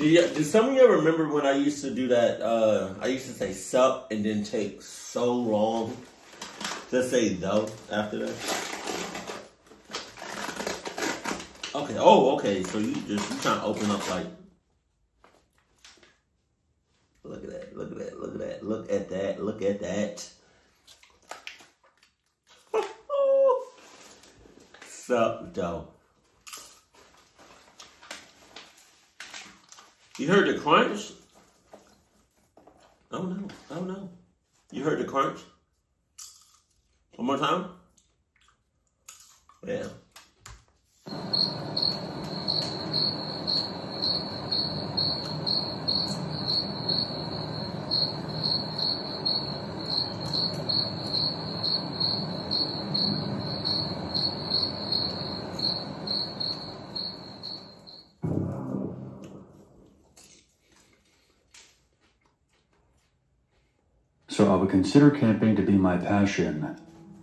Did some of you remember when I used to do that? I used to say sup and then take so long to say though after that. Okay. Oh, okay. So you trying to open up like. Look at that. Look at that. Look at that. Look at that. Look at that. Sup though. You heard the crunch? Oh no, oh no. You heard the crunch? One more time? Yeah. So I would consider camping to be my passion.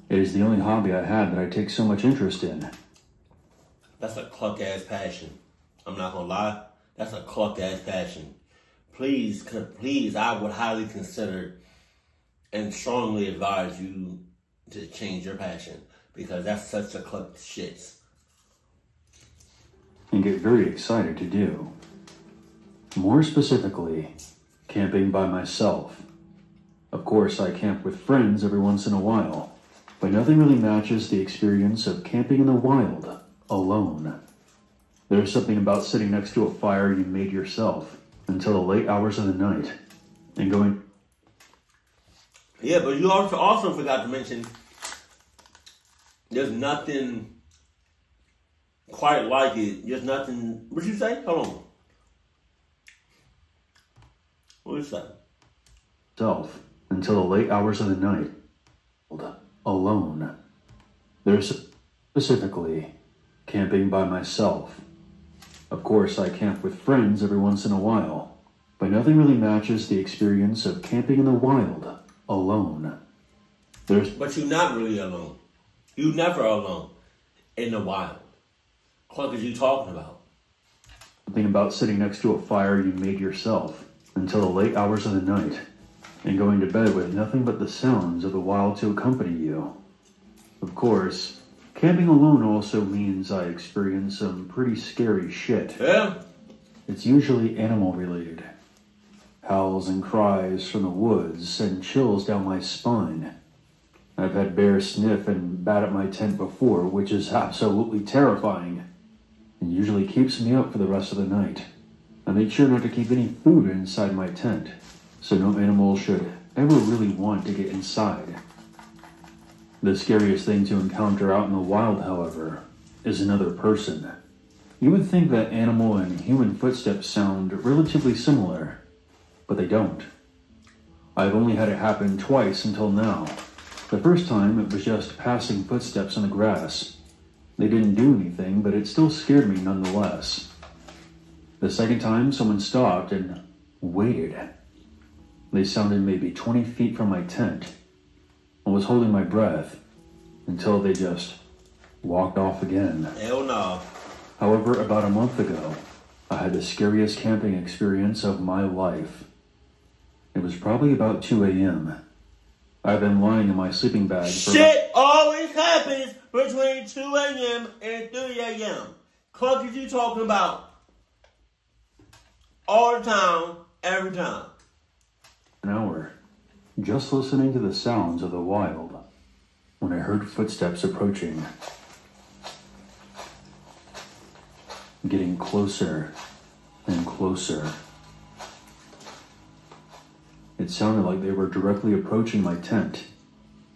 It is the only hobby I have that I take so much interest in. That's a cluck-ass passion. I'm not gonna lie. That's a cluck-ass passion. Please, I would highly consider and strongly advise you to change your passion because that's such a cluck shit. And get very excited to do. More specifically, camping by myself. Of course, I camp with friends every once in a while, but nothing really matches the experience of camping in the wild, alone. There's something about sitting next to a fire you made yourself until the late hours of the night, and going... Yeah, but you also forgot to mention, there's nothing quite like it. There's nothing... What'd you say? Hold on. What did you say? ...self until the late hours of the night, alone. There's specifically camping by myself. Of course, I camp with friends every once in a while, but nothing really matches the experience of camping in the wild, alone. But you're not really alone. You're never alone in the wild. What are you talking about? Something about sitting next to a fire you made yourself until the late hours of the night, and going to bed with nothing but the sounds of the wild to accompany you. Of course, camping alone also means I experience some pretty scary shit. Yeah? It's usually animal related. Howls and cries from the woods send chills down my spine. I've had bears sniff and bat at my tent before, which is absolutely terrifying, and usually keeps me up for the rest of the night. I make sure not to keep any food inside my tent, so no animal should ever really want to get inside. The scariest thing to encounter out in the wild, however, is another person. You would think that animal and human footsteps sound relatively similar, but they don't. I've only had it happen twice until now. The first time, it was just passing footsteps on the grass. They didn't do anything, but it still scared me nonetheless. The second time, someone stopped and waited. They sounded maybe 20 feet from my tent. I was holding my breath until they just walked off again. Hell no. However, about a month ago, I had the scariest camping experience of my life. It was probably about 2 a.m. I've been lying in my sleeping bag for... Shit always happens between 2 a.m. and 3 a.m. Cluck is you talking about all the time, every time. An hour, just listening to the sounds of the wild, when I heard footsteps approaching. Getting closer and closer. It sounded like they were directly approaching my tent.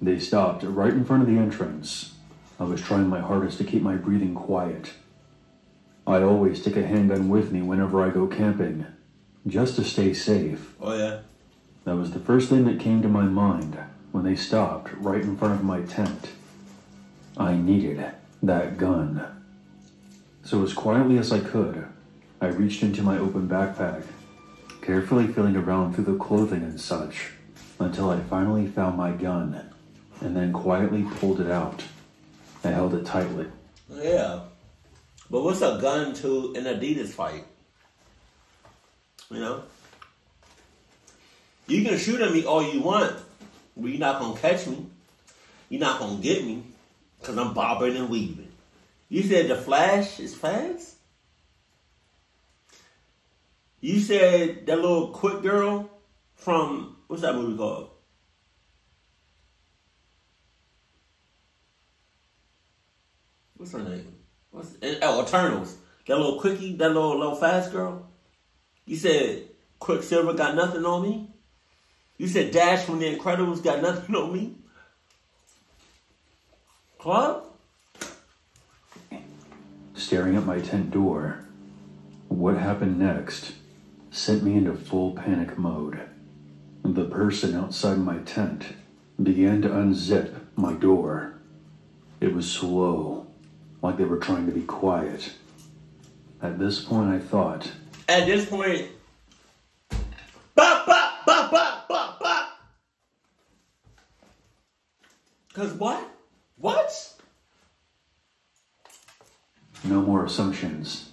They stopped right in front of the entrance. I was trying my hardest to keep my breathing quiet. I always take a handgun with me whenever I go camping, just to stay safe. Oh yeah? That was the first thing that came to my mind when they stopped right in front of my tent. I needed that gun. So as quietly as I could, I reached into my open backpack, carefully feeling around through the clothing and such, until I finally found my gun, and then quietly pulled it out. I held it tightly. Yeah. But what's a gun to an Adidas fight? You know? You can shoot at me all you want, but you're not going to catch me. You're not going to get me because I'm bobbing and weaving. You said the Flash is fast? You said that little quick girl from, what's that movie called? What's her name? Eternals. That little quickie, that little fast girl. You said Quicksilver got nothing on me? You said Dash from The Incredibles got nothing on me? Club? Staring at my tent door, what happened next sent me into full panic mode. The person outside my tent began to unzip my door. It was slow, like they were trying to be quiet. At this point, I thought... At this point... Bop, bop, bop, bop, bop, bop. Because what? What? No more assumptions.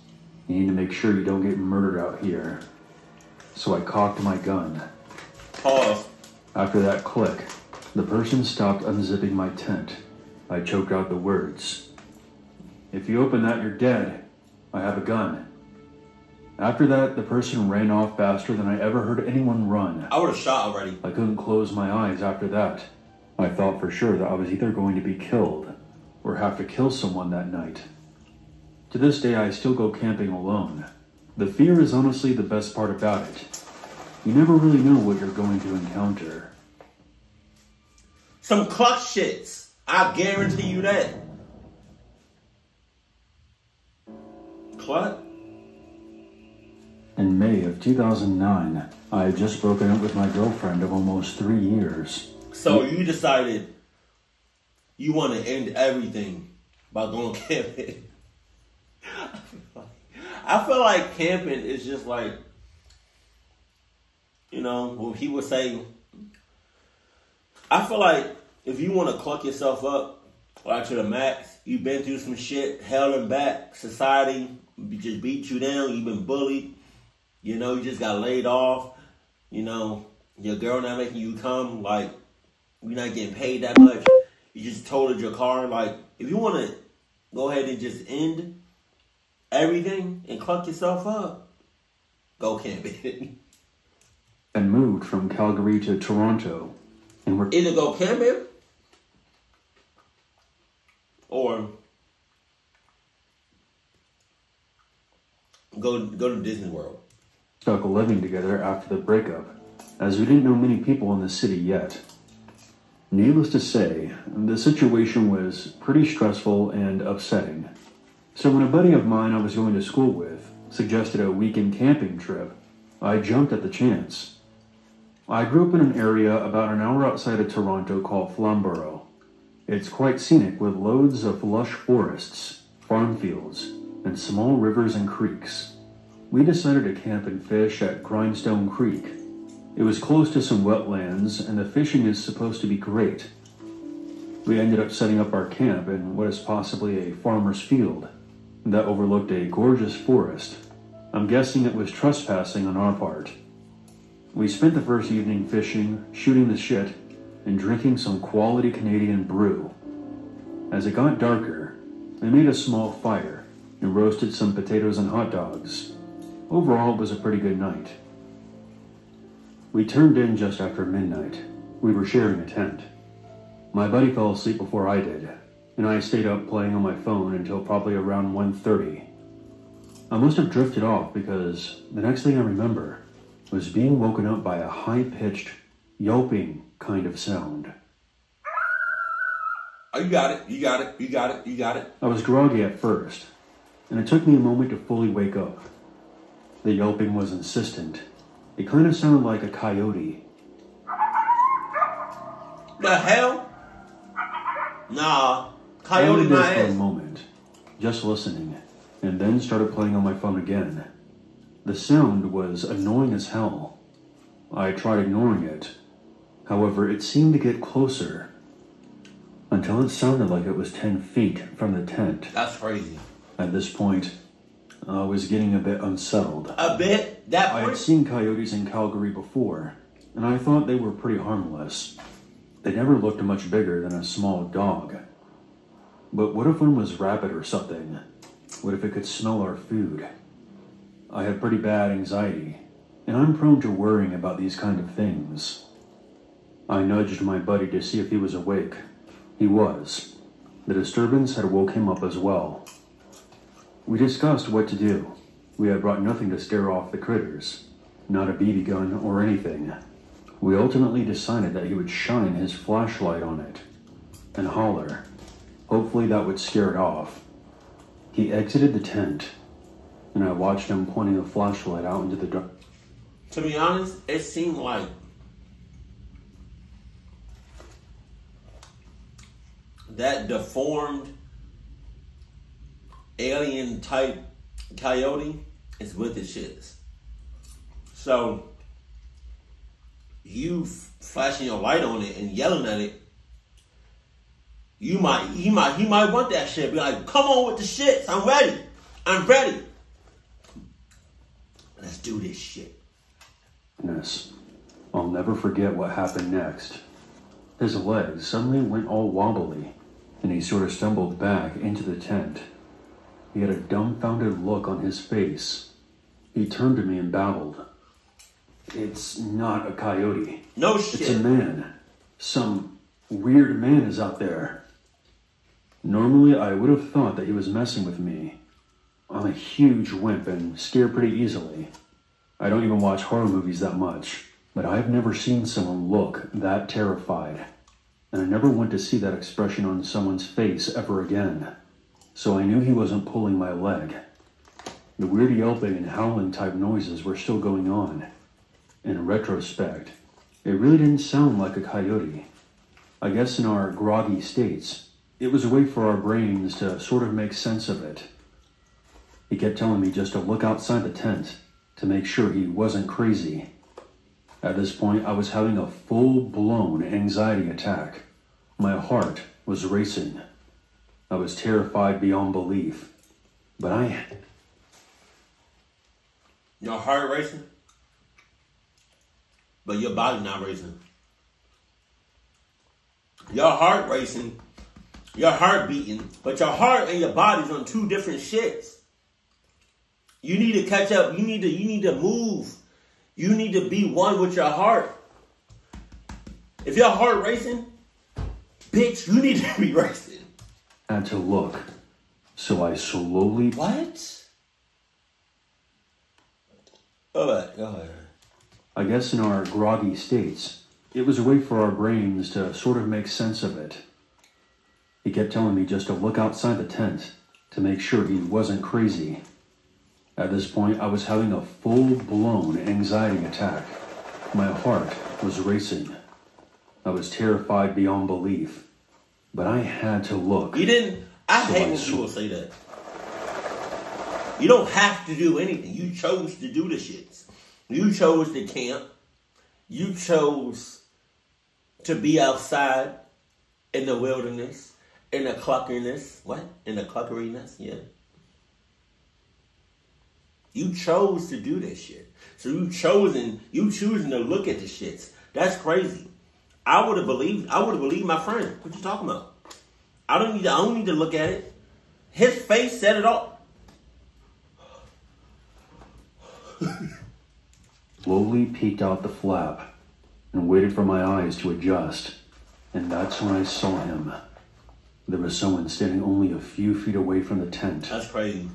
You need to make sure you don't get murdered out here. So I cocked my gun. Pause. After that click, the person stopped unzipping my tent. I choked out the words. "If you open that, you're dead. I have a gun." After that, the person ran off faster than I ever heard anyone run. I would have shot already. I couldn't close my eyes after that. I thought for sure that I was either going to be killed or have to kill someone that night. To this day, I still go camping alone. The fear is honestly the best part about it. You never really know what you're going to encounter. Some clutch shits. I guarantee you that. Clutch? In May of 2009, I had just broken up with my girlfriend of almost 3 years. So you decided you want to end everything by going camping. I feel like camping is just like, you know, when people say, I feel like if you want to cluck yourself up like to the max, you've been through some shit, hell and back, society just beat you down, you've been bullied, you know, you just got laid off, you know, your girl not making you come, like, you're not getting paid that much, you just totaled your car, like, if you want to go ahead and just end everything and cluck yourself up, go camping. And moved from Calgary to Toronto. And we're either go camping or go to Disney World. Stuck living together after the breakup, as we didn't know many people in the city yet. Needless to say, the situation was pretty stressful and upsetting. So when a buddy of mine I was going to school with suggested a weekend camping trip, I jumped at the chance. I grew up in an area about an hour outside of Toronto called Flamborough. It's quite scenic with loads of lush forests, farm fields, and small rivers and creeks. We decided to camp and fish at Grindstone Creek. It was close to some wetlands and the fishing is supposed to be great. We ended up setting up our camp in what is possibly a farmer's field that overlooked a gorgeous forest. I'm guessing it was trespassing on our part. We spent the first evening fishing, shooting the shit, and drinking some quality Canadian brew. As it got darker, we made a small fire and roasted some potatoes and hot dogs. Overall, it was a pretty good night. We turned in just after midnight. We were sharing a tent. My buddy fell asleep before I did, and I stayed up playing on my phone until probably around 1:30. I must have drifted off because the next thing I remember was being woken up by a high-pitched, yelping kind of sound. Oh, you got it, you got it, you got it, you got it. I was groggy at first, and it took me a moment to fully wake up. The yelping was insistent. It kind of sounded like a coyote. The hell? Nah, I coyote only my did for a ass. moment, just listening, and then started playing on my phone again. The sound was annoying as hell. I tried ignoring it. However, it seemed to get closer, until it sounded like it was 10 feet from the tent. That's crazy. At this point, I was getting a bit unsettled. A bit? That I point? had seen coyotes in Calgary before, and I thought they were pretty harmless. They never looked much bigger than a small dog. But what if one was rabid or something? What if it could smell our food? I have pretty bad anxiety, and I'm prone to worrying about these kind of things. I nudged my buddy to see if he was awake. He was. The disturbance had woke him up as well. We discussed what to do. We had brought nothing to scare off the critters, not a BB gun or anything. We ultimately decided that he would shine his flashlight on it and holler. Hopefully that would scare it off. He exited the tent, and I watched him pointing the flashlight out into the dark. To be honest, it seemed like that deformed alien type coyote is with the shits. So you flashing your light on it and yelling at it, he might want that shit. Be like, come on with the shits. I'm ready. I'm ready. Let's do this shit. I'll never forget what happened next. His legs suddenly went all wobbly, and he sort of stumbled back into the tent. He had a dumbfounded look on his face. He turned to me and babbled. It's not a coyote. No shit. It's a man. Some weird man is out there. Normally, I would have thought that he was messing with me. I'm a huge wimp and scare pretty easily. I don't even watch horror movies that much, but I've never seen someone look that terrified. And I never want to see that expression on someone's face ever again. So I knew he wasn't pulling my leg. The weird yelping and howling type noises were still going on. In retrospect, it really didn't sound like a coyote. I guess in our groggy states, it was a way for our brains to sort of make sense of it. He kept telling me just to look outside the tent to make sure he wasn't crazy. At this point, I was having a full-blown anxiety attack. My heart was racing. I was terrified beyond belief. But Your heart racing? But your body not racing. Your heart racing, your heart beating, but your heart and your body's on two different shits. You need to catch up. You need to move. You need to be one with your heart. If your heart racing, bitch, you need to be racing. I had to look, so I slowly... What? Go ahead. I guess in our groggy states, it was a way for our brains to sort of make sense of it. He kept telling me just to look outside the tent to make sure he wasn't crazy. At this point, I was having a full-blown anxiety attack. My heart was racing. I was terrified beyond belief. But I had to look. I hate when people say that. You don't have to do anything. You chose to do the shits. You chose to camp. You chose to be outside in the wilderness, in the cluckeriness. What? In the cluckeriness? Yeah. You chose to do this shit. So you choosing to look at the shits. That's crazy. I would have believed my friend. What you talking about? I don't need to look at it. His face said it all. Slowly peeked out the flap and waited for my eyes to adjust. And that's when I saw him. There was someone standing only a few feet away from the tent. That's crazy.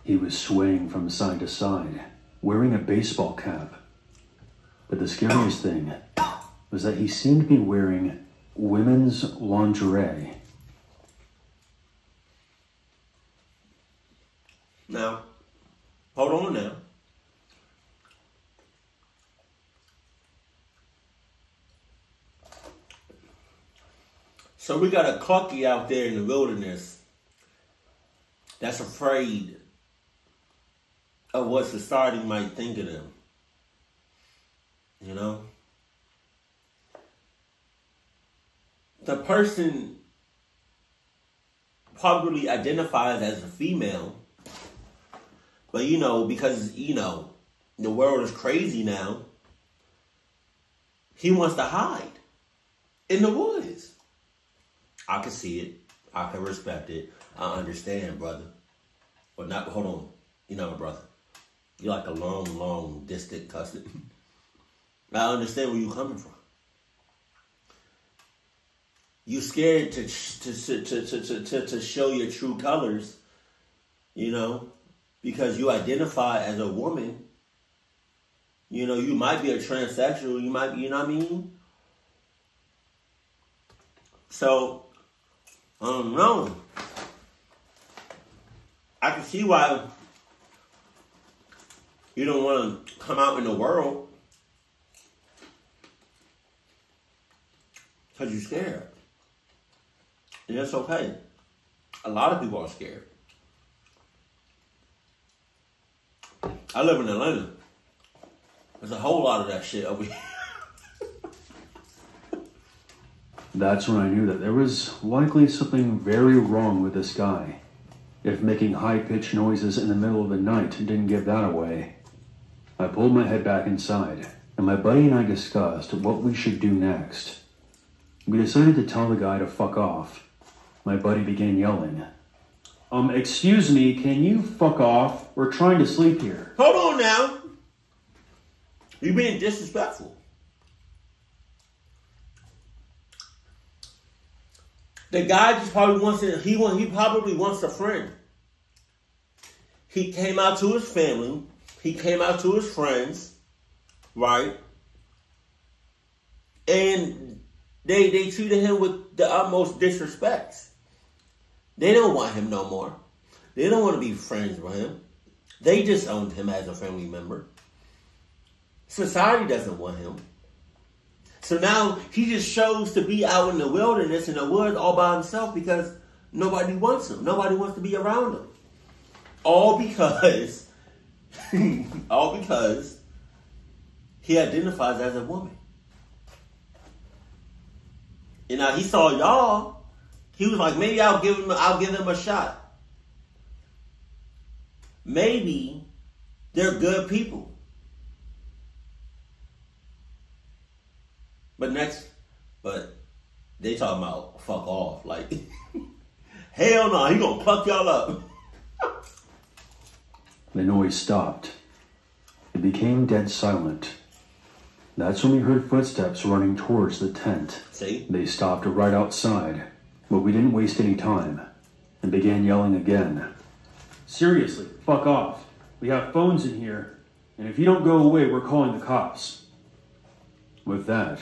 He was swaying from side to side, wearing a baseball cap. But the scariest thing was that he seemed to be wearing women's lingerie. Now, hold on now. So we got a clucky out there in the wilderness that's afraid of what society might think of them. You know? The person probably identifies as a female, But, because, the world is crazy now, he wants to hide in the woods. I can see it. I can respect it. I understand, brother. But not, hold on. You're not a brother. You're like a long, long, distant cousin. I understand where you're coming from. You scared to show your true colors, because you identify as a woman. You might be a transsexual. You might be, you know what I mean? So, no. I can see why you don't want to come out in the world. Because you're scared. And that's okay. A lot of people are scared. I live in Atlanta. There's a whole lot of that shit over here. That's when I knew that there was likely something very wrong with this guy. If making high-pitched noises in the middle of the night didn't give that away. I pulled my head back inside, and my buddy and I discussed what we should do next. We decided to tell the guy to fuck off. My buddy began yelling, excuse me, can you fuck off? We're trying to sleep here. Hold on now. You're being disrespectful. The guy just probably wants it. He probably wants a friend. He came out to his family. He came out to his friends, right? And they treated him with the utmost disrespect. They don't want him no more. They don't want to be friends with him. They disowned him as a family member. Society doesn't want him. So now he just chose to be out in the wilderness, in the woods, all by himself because nobody wants him. Nobody wants to be around him. All because he identifies as a woman. And now he saw y'all. He was like, maybe I'll give him a shot. Maybe they're good people. But they talking about fuck off. Like, hell no, he gonna fuck y'all up. The noise stopped. It became dead silent. That's when we heard footsteps running towards the tent. See? They stopped right outside, but we didn't waste any time and began yelling again. Seriously, fuck off. We have phones in here, and if you don't go away, we're calling the cops. With that,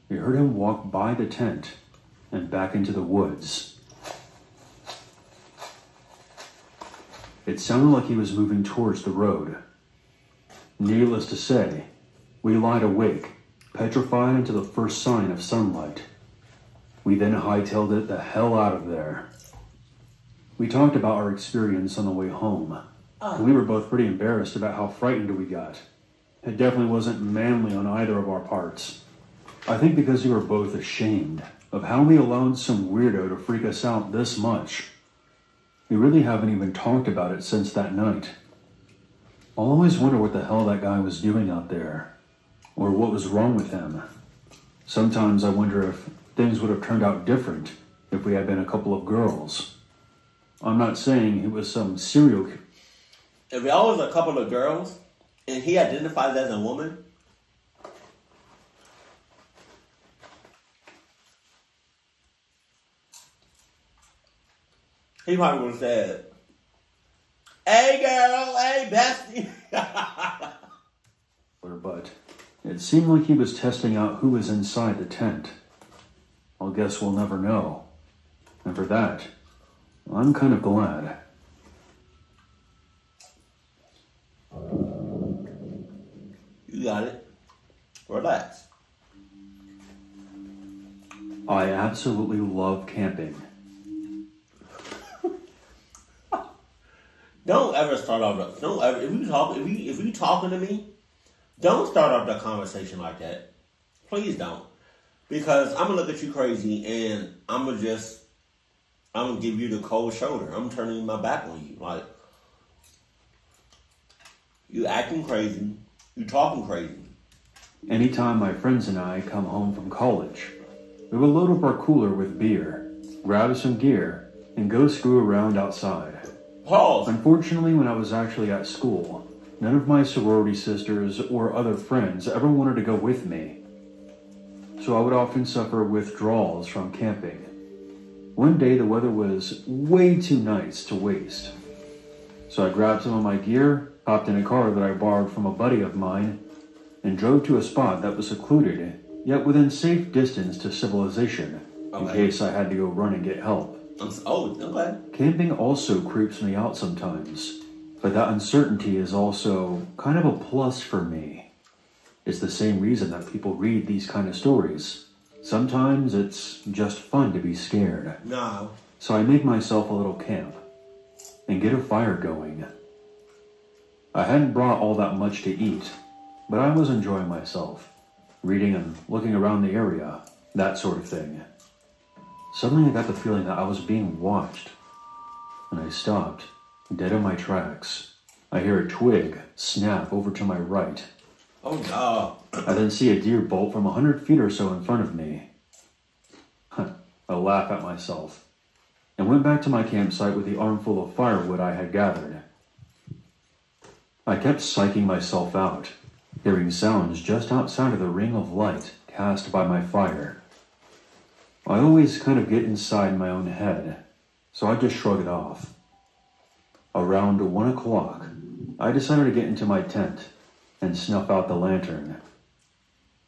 we heard him walk by the tent and back into the woods. It sounded like he was moving towards the road. Needless to say, we lied awake, petrified until the first sign of sunlight. We then hightailed it the hell out of there. We talked about our experience on the way home. We were both pretty embarrassed about how frightened we got. It definitely wasn't manly on either of our parts. I think because we were both ashamed of how we allowed some weirdo to freak us out this much. We really haven't even talked about it since that night. I'll always wonder what the hell that guy was doing out there, or what was wrong with him. Sometimes I wonder if things would have turned out different if we had been a couple of girls. I'm not saying it was some serial killer. If y'all was a couple of girls, and he identifies as a woman, he probably would have said, hey girl, hey bestie. But it seemed like he was testing out who was inside the tent. I guess we'll never know. And for that, I'm kind of glad. You got it. Relax. I absolutely love camping. Don't ever start off. Don't ever. If you talking to me, don't start off the conversation like that. Please don't, because I'm gonna look at you crazy and I'm gonna give you the cold shoulder. I'm turning my back on you. Like, You acting crazy. You talking crazy. Anytime my friends and I come home from college, we would load up our cooler with beer, grab some gear, and go screw around outside. Pause. Unfortunately, when I was actually at school, none of my sorority sisters or other friends ever wanted to go with me, so I would often suffer withdrawals from camping. One day the weather was way too nice to waste, so I grabbed some of my gear, hopped in a car that I borrowed from a buddy of mine, and drove to a spot that was secluded, yet within safe distance to civilization, in case I had to go run and get help. Okay. Camping also creeps me out sometimes, but that uncertainty is also kind of a plus for me. It's the same reason that people read these kind of stories. Sometimes it's just fun to be scared. No. So I make myself a little camp and get a fire going. I hadn't brought all that much to eat, but I was enjoying myself, reading and looking around the area, that sort of thing. Suddenly I got the feeling that I was being watched, and I stopped, dead in my tracks. I hear a twig snap over to my right. Oh no. I then see a deer bolt from 100 feet or so in front of me. I laugh at myself, and went back to my campsite with the armful of firewood I had gathered. I kept psyching myself out, hearing sounds just outside of the ring of light cast by my fire. I always kind of get inside my own head, so I just shrug it off. Around 1 o'clock, I decided to get into my tent and snuff out the lantern.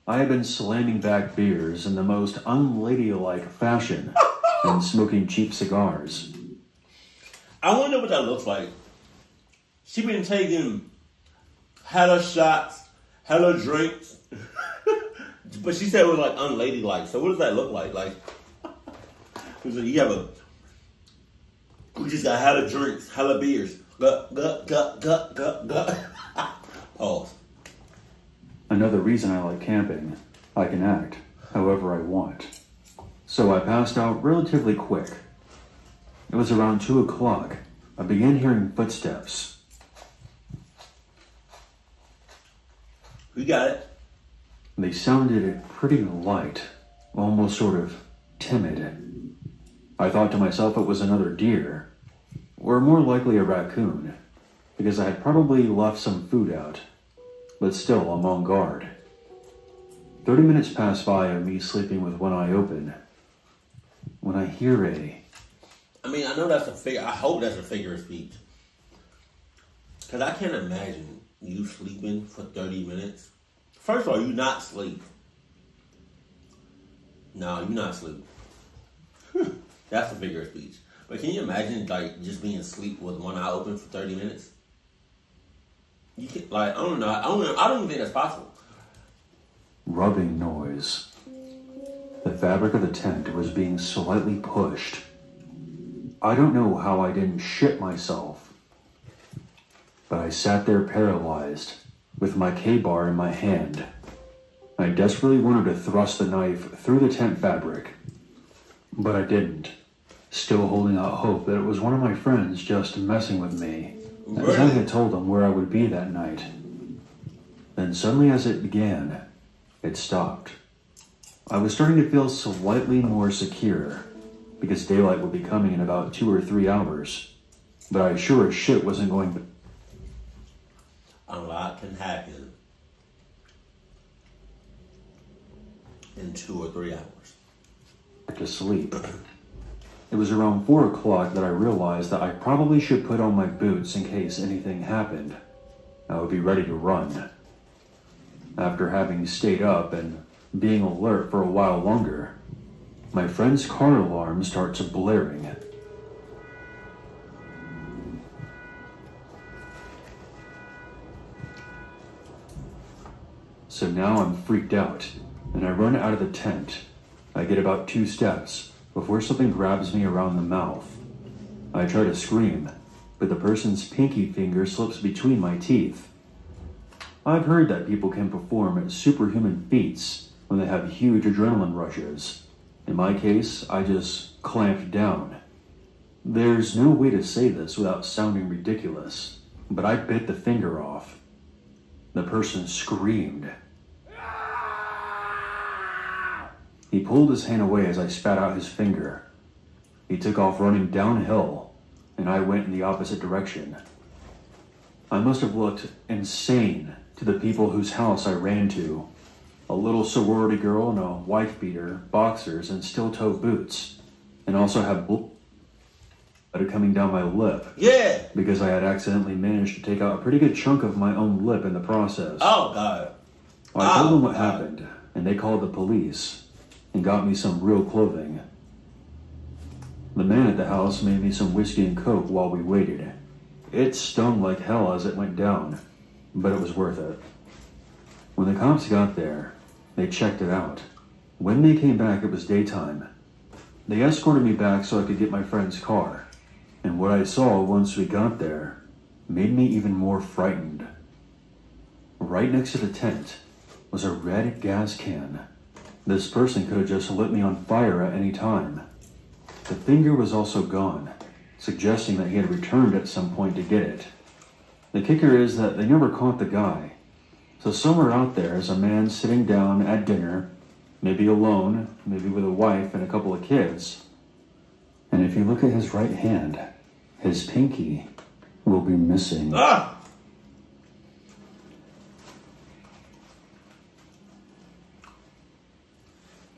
I had been slamming back beers in the most unladylike fashion and smoking cheap cigars. I wonder what that looks like. She been taking hella shots, hella drinks. But she said it was like unladylike. So what does that look like? Like, you have we just got hella drinks, hella beers. Gut. Pause. Another reason I like camping, I can act however I want. So I passed out relatively quick. It was around 2 o'clock. I began hearing footsteps. We got it. They sounded pretty light, almost sort of timid. I thought to myself it was another deer, or more likely a raccoon, because I had probably left some food out, but still I'm on guard. 30 minutes pass by of me sleeping with one eye open, when I hear I mean, I know that's a figure, I hope that's a figure of speech. Because I can't imagine you sleeping for 30 minutes. First of all, you not asleep. No, you're not asleep. That's a figure of speech. But can you imagine, like, just being asleep with one eye open for 30 minutes? You can, like, I don't know. I don't even think that's possible. rubbing noise. The fabric of the tent was being slightly pushed. I don't know how I didn't shit myself, but I sat there paralyzed, with my K-bar in my hand. I desperately wanted to thrust the knife through the tent fabric, but I didn't, still holding out hope that it was one of my friends just messing with me, as I had told them where I would be that night. Then suddenly as it began, it stopped. I was starting to feel slightly more secure, because daylight would be coming in about 2 or 3 hours, but I sure as shit wasn't going to... A lot can happen in 2 or 3 hours. To sleep. It was around 4 o'clock that I realized that I probably should put on my boots in case anything happened. I would be ready to run. After having stayed up and being alert for a while longer, my friend's car alarm starts blaring. So now I'm freaked out, and I run out of the tent. I get about 2 steps before something grabs me around the mouth. I try to scream, but the person's pinky finger slips between my teeth. I've heard that people can perform superhuman feats when they have huge adrenaline rushes. In my case, I just clamped down. There's no way to say this without sounding ridiculous, but I bit the finger off, The person screamed. He pulled his hand away as I spat out his finger. He took off running downhill, and I went in the opposite direction. I must have looked insane to the people whose house I ran to. A little sorority girl in a wife beater, boxers, and steel-toe boots, and also had blood coming down my lip. Yeah. Because I had accidentally managed to take out a pretty good chunk of my own lip in the process. Oh, God. I told them what happened, and they called the police and got me some real clothing. The man at the house made me some whiskey and coke while we waited. It stung like hell as it went down, but it was worth it. When the cops got there, they checked it out. When they came back, it was daytime. They escorted me back so I could get my friend's car, and what I saw once we got there made me even more frightened. Right next to the tent was a red gas can. This person could have just lit me on fire at any time. The finger was also gone, suggesting that he had returned at some point to get it. The kicker is that they never caught the guy. So somewhere out there is a man sitting down at dinner, maybe alone, maybe with a wife and a couple of kids. And if you look at his right hand, his pinky will be missing. Ah!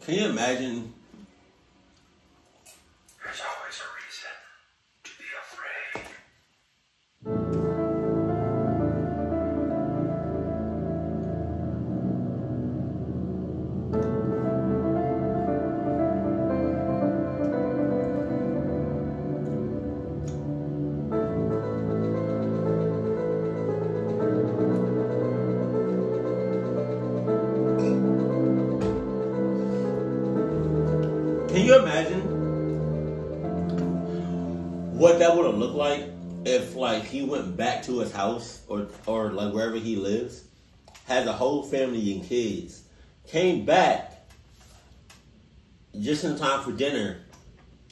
Can you imagine? There's always a reason to be afraid. Can you imagine what that would have looked like if, like, he went back to his house or like wherever he lives, has a whole family and kids, came back just in time for dinner,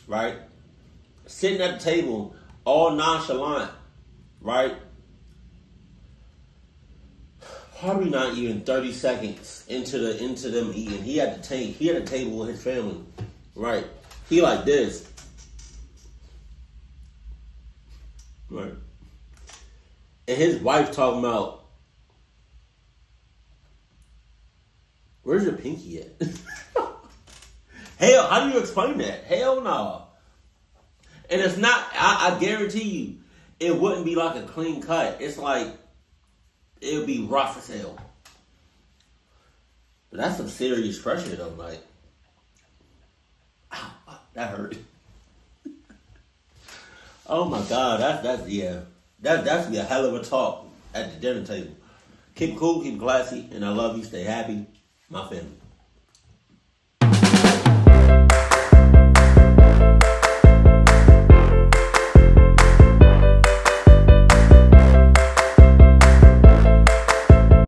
right? Sitting at the table, all nonchalant, right? Probably not even 30 seconds into them eating. He had a table with his family. Right. He like this. Right. And his wife talking about, where's your pinky at? Hell, how do you explain that? Hell no. And it's not, I guarantee you, it wouldn't be like a clean cut. It's like, it would be rough as hell. But that's some serious pressure though, like. That hurt. Oh my God, that's be a hell of a talk at the dinner table. Keep cool, keep classy, and I love you. Stay happy, my family.